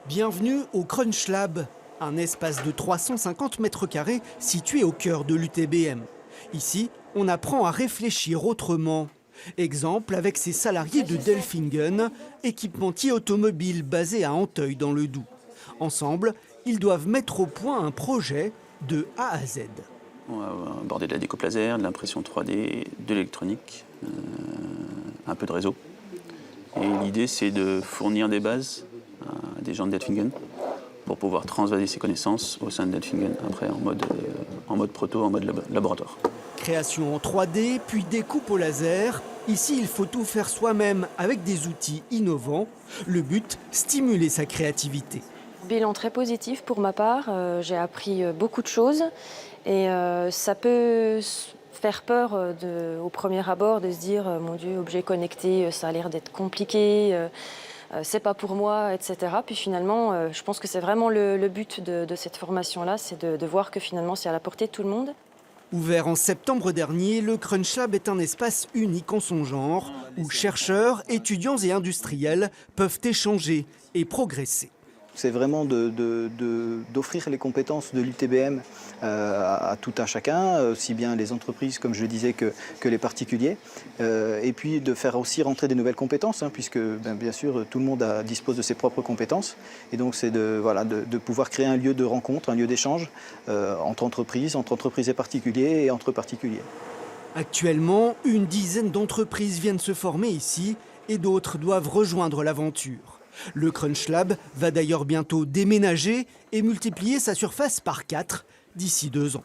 Bienvenue au Crunch Lab, un espace de 350 mètres carrés situé au cœur de l'UTBM. Ici, on apprend à réfléchir autrement. Exemple avec ces salariés de Delfingen, équipementier automobile basé à Anteuil dans le Doubs. Ensemble, ils doivent mettre au point un projet de A à Z. On va aborder de la découpe laser, de l'impression 3D, de l'électronique, un peu de réseau. Et l'idée, c'est de fournir des bases à des gens de Delfingen pour pouvoir transvaser ces connaissances au sein de Delfingen, après en mode proto, en mode laboratoire. Création en 3D, puis découpe au laser. Ici, il faut tout faire soi-même avec des outils innovants. Le but, stimuler sa créativité. Bilan très positif pour ma part. J'ai appris beaucoup de choses et ça peut faire peur au premier abord de se dire mon Dieu, objet connecté, ça a l'air d'être compliqué, c'est pas pour moi, etc. Puis finalement, je pense que c'est vraiment le but de cette formation-là, c'est de voir que finalement c'est à la portée de tout le monde. Ouvert en septembre dernier, le Crunch Lab est un espace unique en son genre où chercheurs, étudiants et industriels peuvent échanger et progresser. C'est vraiment d'offrir les compétences de l'UTBM à tout un chacun, aussi bien les entreprises, comme je le disais, que les particuliers. Et puis de faire aussi rentrer des nouvelles compétences, puisque bien sûr tout le monde dispose de ses propres compétences. Et donc c'est de pouvoir créer un lieu de rencontre, un lieu d'échange entre entreprises et particuliers et entre particuliers. Actuellement, une dizaine d'entreprises viennent se former ici et d'autres doivent rejoindre l'aventure. Le Crunch Lab va d'ailleurs bientôt déménager et multiplier sa surface par 4 d'ici 2 ans.